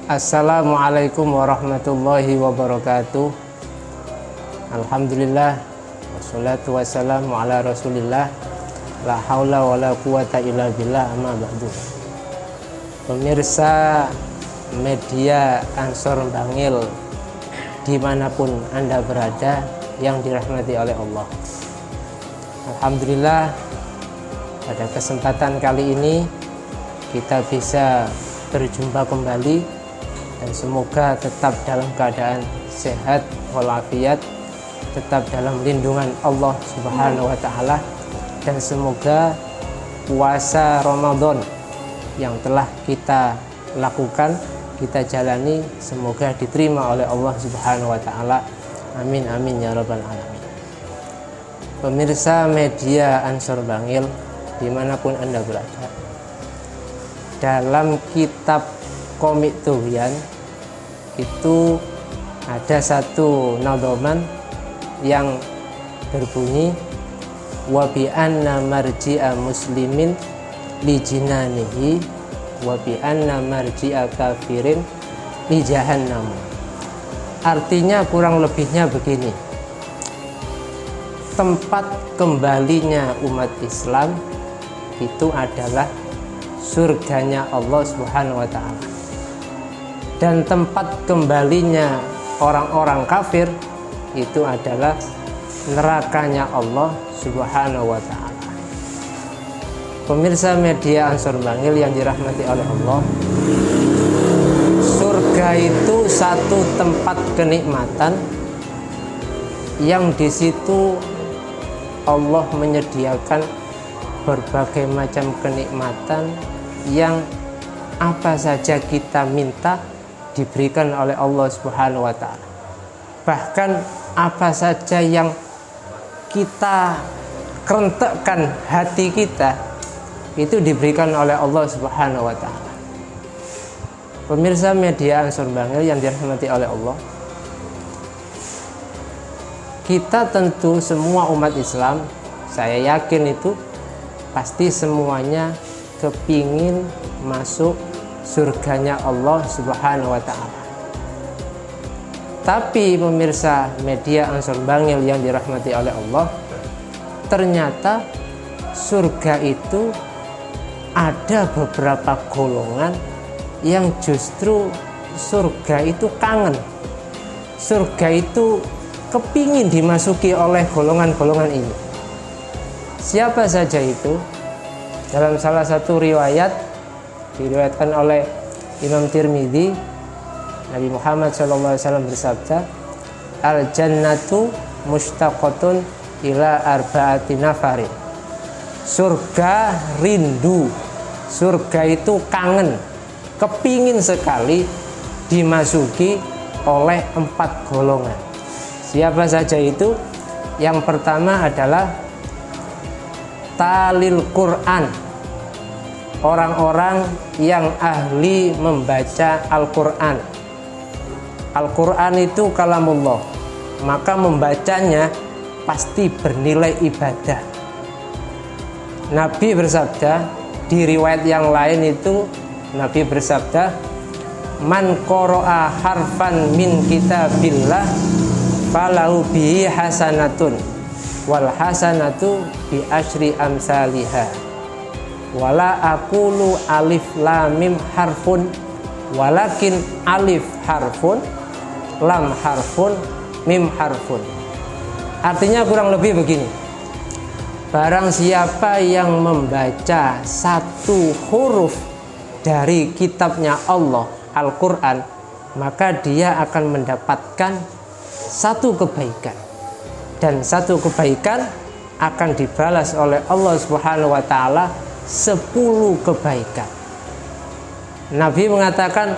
Assalamualaikum warahmatullahi wabarakatuh. Alhamdulillah, wassalatu wassalamu ala rasulillah, la haula wa la quwata illa billah, amma ba'du. Pemirsa media Ansor Bangil dimanapun Anda berada yang dirahmati oleh Allah, alhamdulillah pada kesempatan kali ini kita bisa berjumpa kembali, dan semoga tetap dalam keadaan sehat walafiat, tetap dalam lindungan Allah Subhanahu wa taala, dan semoga puasa Ramadan yang telah kita lakukan, kita jalani, semoga diterima oleh Allah Subhanahu wa taala. Amin amin ya rabbal alamin. Pemirsa media Ansor Bangil dimanapun Anda berada, dalam kitab Komik Tughyan itu ada satu nadhoman yang berbunyi wa bi anna marji'a muslimin li jinanihi wa bi anna marji'a kafirin li jahannam. Artinya kurang lebihnya begini: tempat kembalinya umat Islam itu adalah surganya Allah Subhanahu wa taala, dan tempat kembalinya orang-orang kafir itu adalah nerakanya Allah Subhanahu wa taala. Pemirsa media Ansor Bangil yang dirahmati oleh Allah, surga itu satu tempat kenikmatan yang di situ Allah menyediakan berbagai macam kenikmatan yang apa saja kita minta diberikan oleh Allah Subhanahu wa taala. Bahkan apa saja yang kita kerentekkan hati kita itu diberikan oleh Allah Subhanahu wa taala. Pemirsa media Ansor Bangil yang dirahmati oleh Allah, kita tentu semua umat Islam, saya yakin itu pasti semuanya kepingin masuk surganya Allah Subhanahu wa ta'ala. Tapi pemirsa media Ansor Bangil yang dirahmati oleh Allah, ternyata surga itu ada beberapa golongan yang justru surga itu kangen, surga itu kepingin dimasuki oleh golongan-golongan ini. Siapa saja itu? Dalam salah satu riwayat diriwayatkan oleh Imam Tirmidzi, Nabi Muhammad SAW bersabda, al jannatu mushtaqatun ila arba'ati nafarin. Surga rindu, surga itu kangen, kepingin sekali dimasuki oleh 4 golongan. Siapa saja itu? Yang pertama adalah talil Quran, orang-orang yang ahli membaca Al-Quran. Al-Quran itu kalamullah, maka membacanya pasti bernilai ibadah. Nabi bersabda, di riwayat yang lain itu Nabi bersabda, man qara'a harfan min kitabillah falahu bihi hasanatun wal hasanatu bi asyri amsalihah wala aqulu alif lam mim harfun walakin alif harfun lam harfun mim harfun. Artinya kurang lebih begini: barang siapa yang membaca satu huruf dari kitabnya Allah Al-Quran, maka dia akan mendapatkan satu kebaikan, dan satu kebaikan akan dibalas oleh Allah Subhanahu wa taala 10 kebaikan. Nabi mengatakan,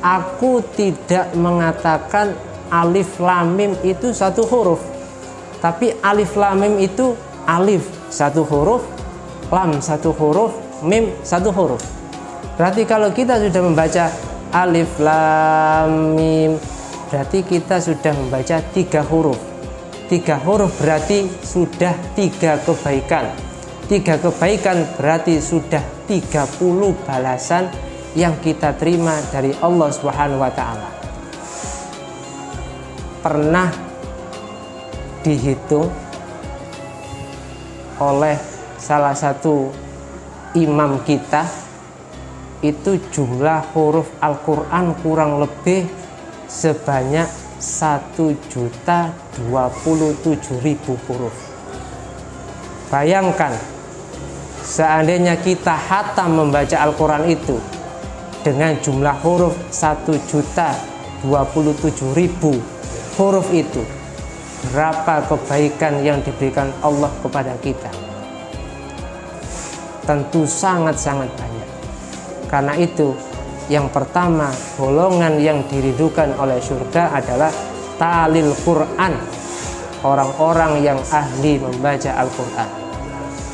aku tidak mengatakan alif lam mim itu satu huruf, tapi alif lam mim itu alif satu huruf, lam satu huruf, mim satu huruf. Berarti kalau kita sudah membaca alif lam mim, berarti kita sudah membaca 3 huruf. 3 huruf berarti sudah 3 kebaikan. 3 kebaikan berarti sudah 30 balasan yang kita terima dari Allah Subhanahu wa taala. Pernah dihitung oleh salah satu imam kita, itu jumlah huruf Al-Quran kurang lebih sebanyak 1.027.000 huruf. Bayangkan, seandainya kita khatam membaca Al-Quran itu dengan jumlah huruf 1.027.000 huruf itu, berapa kebaikan yang diberikan Allah kepada kita? Tentu sangat-sangat banyak. Karena itu, yang pertama, golongan yang dirindukan oleh surga adalah talil Quran, orang-orang yang ahli membaca Al-Quran.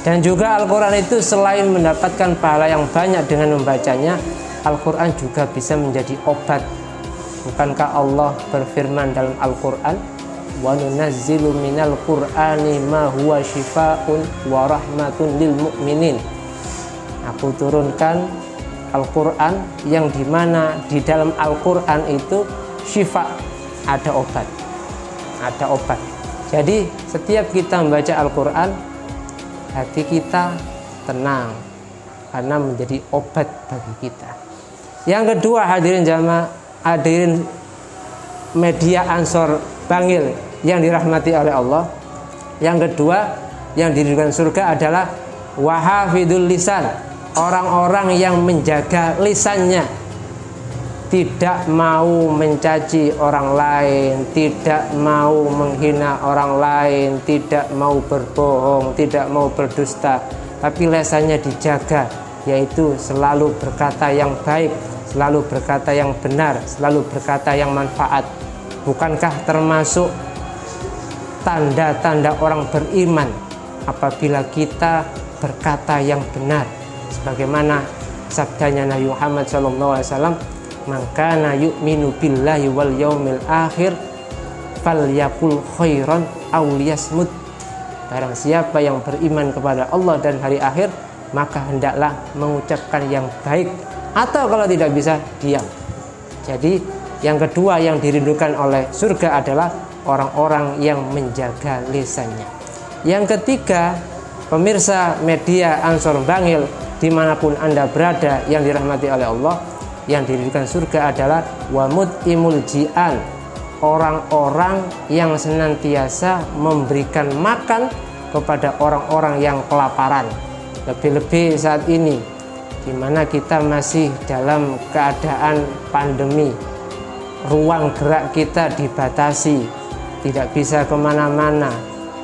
Dan juga Al-Quran itu selain mendapatkan pahala yang banyak dengan membacanya, Al-Quran juga bisa menjadi obat. Bukankah Allah berfirman dalam Al-Quran, wa nunazzilu minal Qur'ani ma huwa shifaa'un wa rahmatun lil mu'minin. Aku turunkan Al-Quran yang dimana di dalam Al-Quran itu syifa, ada obat. Ada obat. Jadi setiap kita membaca Al-Quran, hati kita tenang karena menjadi obat bagi kita. Yang kedua, hadirin jamaah, hadirin media Ansor Bangil yang dirahmati oleh Allah. Yang kedua yang dirindukan surga adalah wahafidul lisan, orang-orang yang menjaga lisannya, tidak mau mencaci orang lain, tidak mau menghina orang lain, tidak mau berbohong, tidak mau berdusta, tapi lisannya dijaga, yaitu selalu berkata yang baik, selalu berkata yang benar, selalu berkata yang manfaat. Bukankah termasuk tanda-tanda orang beriman apabila kita berkata yang benar? Sebagaimana sabdanya Nabi Muhammad SAW, man kana yu'minu billahi wal yaumil akhir falyaqul khairan aw liyasmut. Barang siapa yang beriman kepada Allah dan hari akhir, maka hendaklah mengucapkan yang baik, atau kalau tidak bisa, diam. Jadi yang kedua yang dirindukan oleh surga adalah orang-orang yang menjaga lisannya. Yang ketiga, pemirsa media Ansor Bangil dimanapun Anda berada yang dirahmati oleh Allah, yang dirindukan surga adalah wamud imul ji'an, orang-orang yang senantiasa memberikan makan kepada orang-orang yang kelaparan. Lebih-lebih saat ini di mana kita masih dalam keadaan pandemi, ruang gerak kita dibatasi, tidak bisa kemana-mana,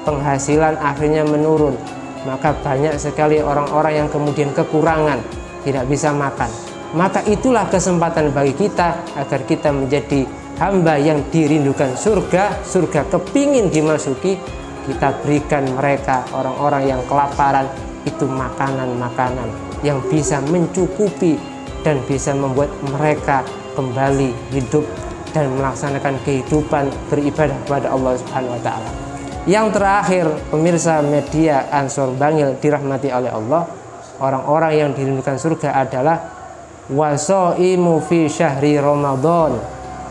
penghasilan akhirnya menurun, maka banyak sekali orang-orang yang kemudian kekurangan, tidak bisa makan. Maka itulah kesempatan bagi kita agar kita menjadi hamba yang dirindukan surga. Surga kepingin dimasuki, kita berikan mereka, orang-orang yang kelaparan, itu makanan-makanan yang bisa mencukupi dan bisa membuat mereka kembali hidup dan melaksanakan kehidupan beribadah kepada Allah Subhanahu wa taala. Yang terakhir, pemirsa media Ansor Bangil dirahmati oleh Allah, orang-orang yang dirindukan surga adalah wasaimu fi syahri Ramadan,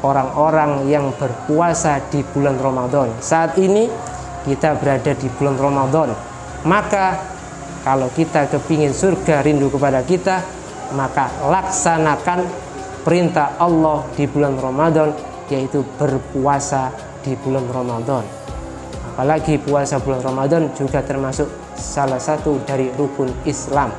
orang-orang yang berpuasa di bulan Ramadan. Saat ini kita berada di bulan Ramadan, maka kalau kita kepingin surga rindu kepada kita, maka laksanakan perintah Allah di bulan Ramadan, yaitu berpuasa di bulan Ramadan. Apalagi puasa bulan Ramadan juga termasuk salah satu dari rukun Islam.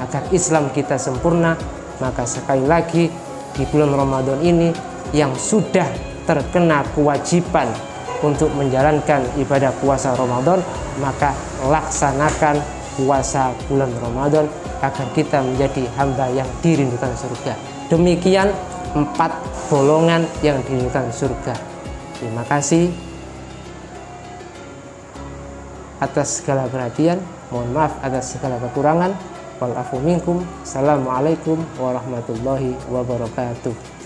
Agar Islam kita sempurna, maka sekali lagi di bulan Ramadan ini yang sudah terkena kewajiban untuk menjalankan ibadah puasa Ramadan, maka laksanakan puasa bulan Ramadan agar kita menjadi hamba yang dirindukan surga. Demikian 4 golongan yang dirindukan surga. Terima kasih atas segala perhatian. Mohon maaf atas segala kekurangan. Wal afu minkum. Assalamualaikum warahmatullahi wabarakatuh.